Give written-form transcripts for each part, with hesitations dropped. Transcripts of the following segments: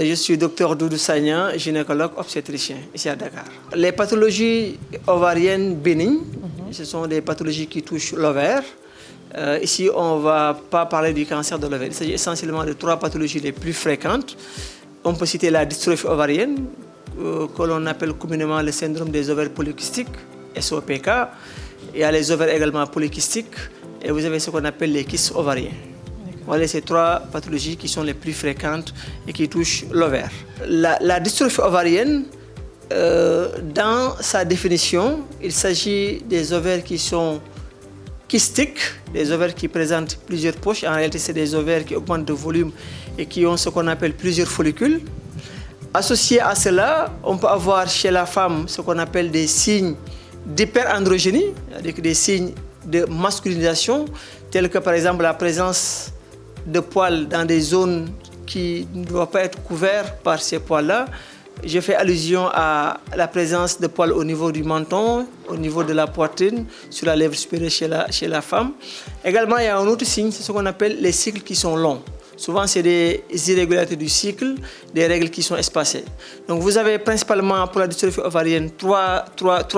Je suis docteur Doudou Sagna, gynécologue obstétricien ici à Dakar. Les pathologies ovariennes bénignes, ce sont des pathologies qui touchent l'ovaire. Ici, on ne va pas parler du cancer de l'ovaire. Il s'agit essentiellement de 3 pathologies les plus fréquentes. On peut citer la dystrophie ovarienne, que l'on appelle communément le syndrome des ovaires polykystiques, SOPK. Il y a les ovaires également polykystiques et vous avez ce qu'on appelle les kystes ovariens. Voilà ces 3 pathologies qui sont les plus fréquentes et qui touchent l'ovaire. La dystrophie ovarienne, dans sa définition, il s'agit des ovaires qui sont kystiques, des ovaires qui présentent plusieurs poches. En réalité, c'est des ovaires qui augmentent de volume et qui ont ce qu'on appelle plusieurs follicules. Associé à cela, on peut avoir chez la femme ce qu'on appelle des signes d'hyperandrogénie, avec des signes de masculinisation, tels que par exemple la présence de poils dans des zones qui ne doivent pas être couvertes par ces poils-là. Je fais allusion à la présence de poils au niveau du menton, au niveau de la poitrine, sur la lèvre supérieure chez la femme. Également, il y a un autre signe, c'est ce qu'on appelle les cycles qui sont longs. Souvent, c'est des irrégularités du cycle, des règles qui sont espacées. Donc, vous avez principalement pour la dystrophie ovarienne 3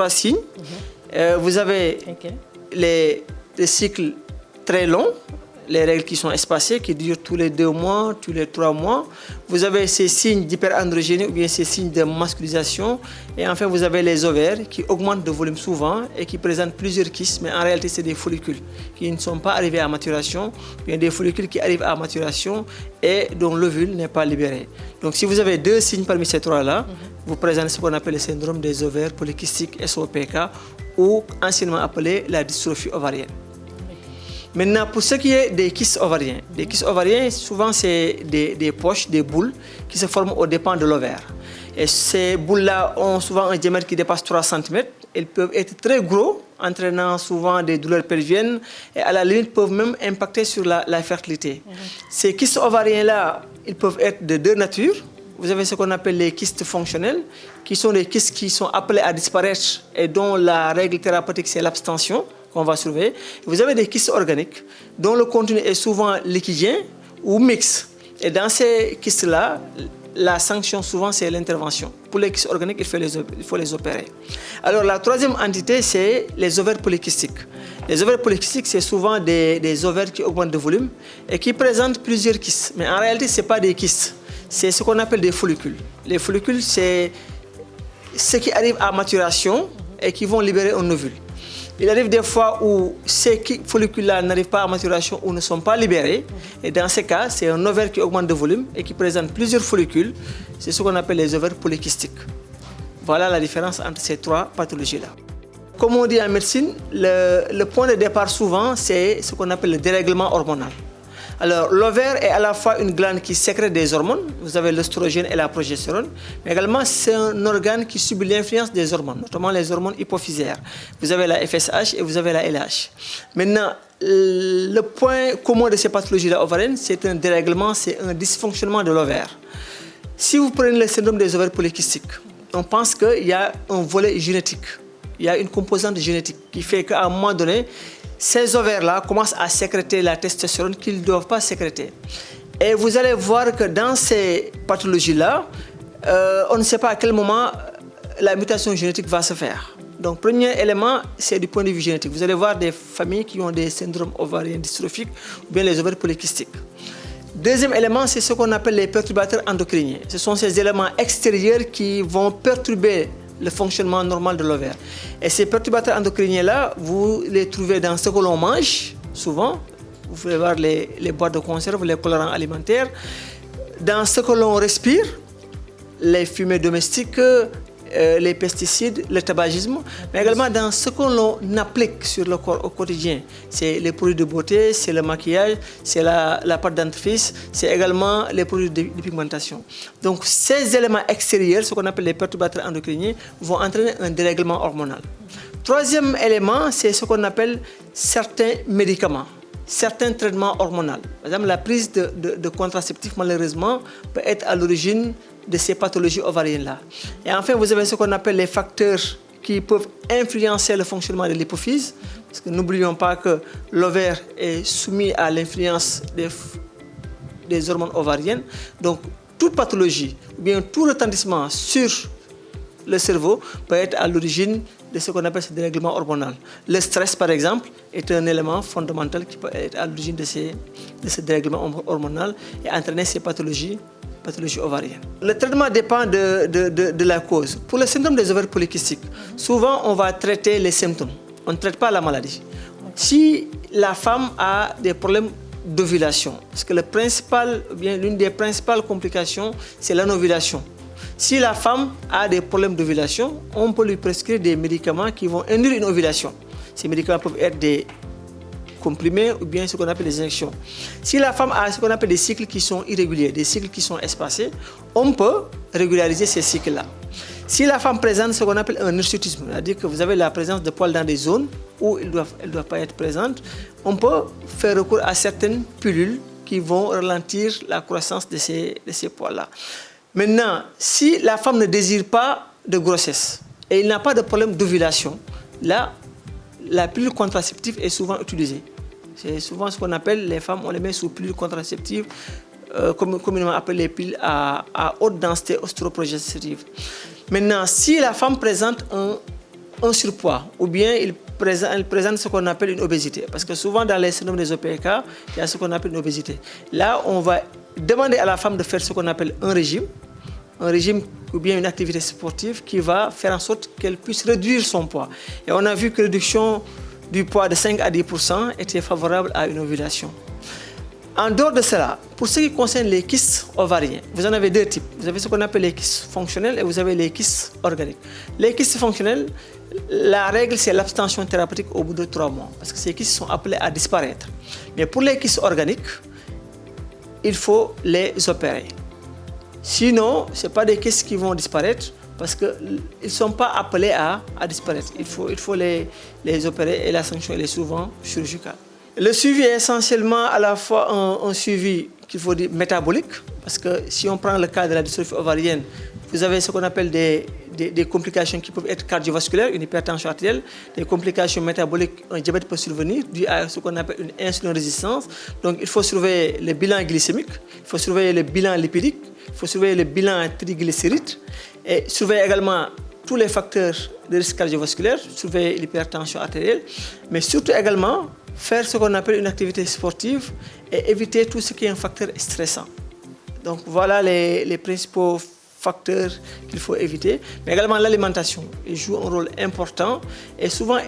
signes. Vous avez les cycles très longs, les règles qui sont espacées, qui durent tous les 2 mois, tous les 3 mois. Vous avez ces signes d'hyperandrogénie ou bien ces signes de masculinisation. Et enfin, vous avez les ovaires qui augmentent de volume souvent et qui présentent plusieurs kystes, mais en réalité, c'est des follicules qui ne sont pas arrivés à maturation, bien des follicules qui arrivent à maturation et dont l'ovule n'est pas libéré. Donc, si vous avez 2 signes parmi ces 3-là, vous présentez ce qu'on appelle le syndrome des ovaires polykystiques, SOPK, ou anciennement appelé la dystrophie ovarienne. Maintenant, pour ce qui est des kystes ovariens, souvent c'est des poches, des boules qui se forment aux dépens de l'ovaire. Et ces boules-là ont souvent un diamètre qui dépasse 3 cm. Elles peuvent être très gros, entraînant souvent des douleurs pelviennes et à la limite peuvent même impacter sur la fertilité. Ces kystes ovariens-là, ils peuvent être de 2 natures. Vous avez ce qu'on appelle les kystes fonctionnels, qui sont des kystes qui sont appelés à disparaître et dont la règle thérapeutique, c'est l'abstention, qu'on va surveiller. Vous avez des kystes organiques dont le contenu est souvent liquidien ou mixte. Et dans ces kystes-là, la sanction souvent c'est l'intervention. Pour les kystes organiques, il faut les opérer. Alors la 3e entité, c'est les ovaires polykystiques. Les ovaires polykystiques, c'est souvent des ovaires qui augmentent de volume et qui présentent plusieurs kystes. Mais en réalité, ce n'est pas des kystes. C'est ce qu'on appelle des follicules. Les follicules, c'est ce qui arrive à maturation et qui vont libérer un ovule. Il arrive des fois où ces follicules-là n'arrivent pas à maturation ou ne sont pas libérés. Et dans ce cas, c'est un ovaire qui augmente de volume et qui présente plusieurs follicules. C'est ce qu'on appelle les ovaires polykystiques. Voilà la différence entre ces 3 pathologies-là. Comme on dit en médecine, le point de départ souvent, c'est ce qu'on appelle le dérèglement hormonal. Alors, l'ovaire est à la fois une glande qui sécrète des hormones, vous avez l'œstrogène et la progestérone, mais également c'est un organe qui subit l'influence des hormones, notamment les hormones hypophysaires. Vous avez la FSH et vous avez la LH. Maintenant, le point commun de ces pathologies-là ovariennes, c'est un dérèglement, c'est un dysfonctionnement de l'ovaire. Si vous prenez le syndrome des ovaires polykystiques, on pense qu'il y a un volet génétique, il y a une composante génétique qui fait qu'à un moment donné, ces ovaires-là commencent à sécréter la testostérone qu'ils ne doivent pas sécréter. Et vous allez voir que dans ces pathologies-là, on ne sait pas à quel moment la mutation génétique va se faire. Donc, premier élément, c'est du point de vue génétique. Vous allez voir des familles qui ont des syndromes ovariens dystrophiques ou bien les ovaires polykystiques. Deuxième élément, c'est ce qu'on appelle les perturbateurs endocriniens. Ce sont ces éléments extérieurs qui vont perturber le fonctionnement normal de l'ovaire. Et ces perturbateurs endocriniens-là, vous les trouvez dans ce que l'on mange, souvent. Vous pouvez voir les boîtes de conserve, les colorants alimentaires. Dans ce que l'on respire, les fumées domestiques, les pesticides, le tabagisme, mais également dans ce que l'on applique sur le corps au quotidien. C'est les produits de beauté, c'est le maquillage, c'est la pâte dentifrice, c'est également les produits de pigmentation. Donc ces éléments extérieurs, ce qu'on appelle les perturbateurs endocriniens, vont entraîner un dérèglement hormonal. Troisième élément, c'est ce qu'on appelle certains médicaments, certains traitements hormonaux. Par exemple, la prise de contraceptifs, malheureusement, peut être à l'origine de ces pathologies ovariennes-là. Et enfin, vous avez ce qu'on appelle les facteurs qui peuvent influencer le fonctionnement de l'hypophyse, parce que n'oublions pas que l'ovaire est soumis à l'influence des hormones ovariennes. Donc, toute pathologie ou bien tout retentissement sur le cerveau peut être à l'origine de ce qu'on appelle ce dérèglement hormonal. Le stress, par exemple, est un élément fondamental qui peut être à l'origine de ce dérèglement hormonal et entraîner ces pathologies ovariennes. Le traitement dépend de la cause. Pour le syndrome des ovaires polykystiques, souvent on va traiter les symptômes. On ne traite pas la maladie. Si la femme a des problèmes d'ovulation, parce que l'une des principales complications, c'est l'anovulation. Si la femme a des problèmes d'ovulation, on peut lui prescrire des médicaments qui vont induire une ovulation. Ces médicaments peuvent être des comprimés ou bien ce qu'on appelle des injections. Si la femme a ce qu'on appelle des cycles qui sont irréguliers, des cycles qui sont espacés, on peut régulariser ces cycles-là. Si la femme présente ce qu'on appelle un hirsutisme, c'est-à-dire que vous avez la présence de poils dans des zones où elles ne doivent pas être présentes, on peut faire recours à certaines pilules qui vont ralentir la croissance de ces poils-là. Maintenant, si la femme ne désire pas de grossesse et il n'a pas de problème d'ovulation, là, la pilule contraceptive est souvent utilisée. C'est souvent ce qu'on appelle, les femmes, on les met sous pilule contraceptive, communément appelées les pilules à haute densité ostéoprogestative. Maintenant, si la femme présente un surpoids ou bien elle présente ce qu'on appelle une obésité, parce que souvent dans les syndromes des OPK, il y a ce qu'on appelle une obésité. Là, on va demander à la femme de faire ce qu'on appelle un régime ou bien une activité sportive qui va faire en sorte qu'elle puisse réduire son poids. Et on a vu que la réduction du poids de 5 à 10% était favorable à une ovulation. En dehors de cela, pour ce qui concerne les kystes ovariens, vous en avez deux types. Vous avez ce qu'on appelle les kystes fonctionnels et vous avez les kystes organiques. Les kystes fonctionnels, la règle c'est l'abstention thérapeutique au bout de 3 mois, parce que ces kystes sont appelés à disparaître. Mais pour les kystes organiques, il faut les opérer. Sinon, ce n'est pas des kystes qui vont disparaître parce qu'ils ne sont pas appelés à disparaître. Il faut les opérer et la sanction elle est souvent chirurgicale. Le suivi est essentiellement à la fois un suivi qu'il faut dire métabolique, parce que si on prend le cas de la dystrophie ovarienne, vous avez ce qu'on appelle des complications qui peuvent être cardiovasculaires, une hypertension artérielle, des complications métaboliques, un diabète peut survenir dû à ce qu'on appelle une insulinrésistance. Donc il faut surveiller le bilan glycémique, il faut surveiller le bilan lipidique, il faut surveiller le bilan triglycéride et surveiller également tous les facteurs de risque cardiovasculaire, surveiller l'hypertension artérielle, mais surtout également faire ce qu'on appelle une activité sportive et éviter tout ce qui est un facteur stressant. Donc voilà les principaux facteurs qu'il faut éviter, mais également l'alimentation. Il joue un rôle important et souvent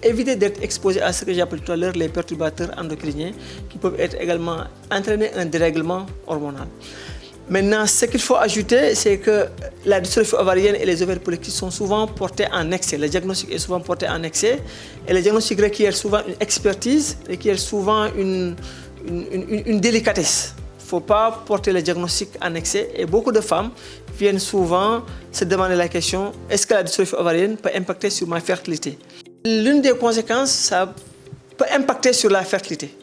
éviter d'être exposé à ce que j'appelle tout à l'heure les perturbateurs endocriniens qui peuvent également entraîner un dérèglement hormonal. Maintenant, ce qu'il faut ajouter, c'est que la dystrophie ovarienne et les ovaires polykystiques sont souvent portés en excès. Le diagnostic est souvent porté en excès et le diagnostic requiert souvent une expertise, requiert souvent une délicatesse. Il ne faut pas porter le diagnostic en excès et beaucoup de femmes viennent souvent se demander la question, est-ce que la dystrophie ovarienne peut impacter sur ma fertilité? L'une des conséquences, ça peut impacter sur la fertilité.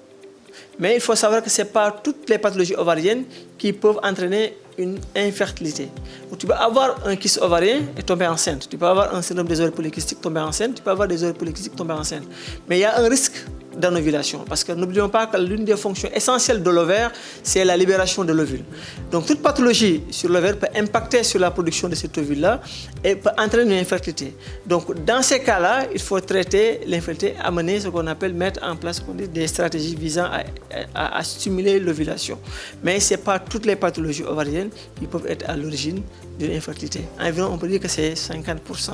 Mais il faut savoir que ce n'est pas toutes les pathologies ovariennes qui peuvent entraîner une infertilité. Donc, tu peux avoir un kyste ovarien et tomber enceinte. Tu peux avoir un syndrome des ovaires polykystiques, tomber enceinte. Tu peux avoir des ovaires polykystiques, tomber enceinte. Mais il y a un risque d'anovulation. Parce que n'oublions pas que l'une des fonctions essentielles de l'ovaire, c'est la libération de l'ovule. Donc toute pathologie sur l'ovaire peut impacter sur la production de cet ovule-là et peut entraîner une infertilité. Donc dans ces cas-là, il faut traiter l'infertilité, amener ce qu'on appelle mettre en place des stratégies visant à stimuler l'ovulation. Mais ce n'est pas toutes les pathologies ovariennes qui peuvent être à l'origine d'une infertilité. Environ, on peut dire que c'est 50%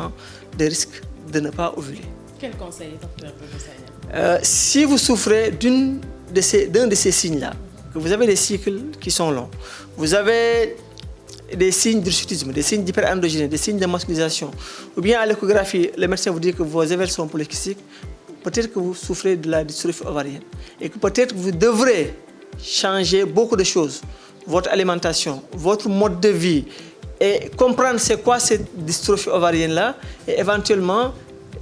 de risque de ne pas ovuler. Quel conseil, docteur Sagna? Si vous souffrez d'un de ces signes-là, que vous avez des cycles qui sont longs, vous avez des signes d'hirsutisme, des signes d'hyperandrogénie, des signes de masculinisation, ou bien à l'échographie, le médecin vous dit que vos ovaires sont polykystiques, peut-être que vous souffrez de la dystrophie ovarienne et que peut-être vous devrez changer beaucoup de choses, votre alimentation, votre mode de vie, et comprendre c'est quoi cette dystrophie ovarienne-là, et éventuellement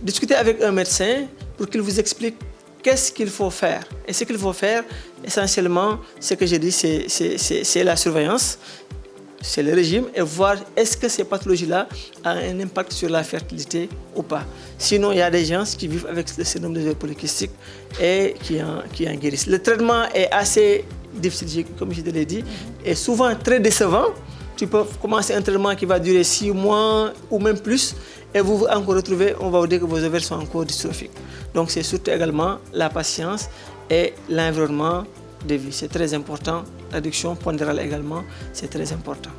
discuter avec un médecin pour qu'il vous explique qu'est-ce qu'il faut faire. Et ce qu'il faut faire, essentiellement, ce que j'ai dit, c'est la surveillance, c'est le régime, et voir est-ce que ces pathologies-là ont un impact sur la fertilité ou pas. Sinon, il y a des gens qui vivent avec le syndrome des ovaires polykystiques et qui en guérissent. Le traitement est assez difficile, comme je te l'ai dit, et souvent très décevant, tu peux commencer un traitement qui va durer 6 mois ou même plus, et vous vous encore retrouvez, on va vous dire que vos ovaires sont encore dystrophiques. Donc c'est surtout également la patience et l'environnement de vie. C'est très important. L'adduction pondérale également, c'est très important.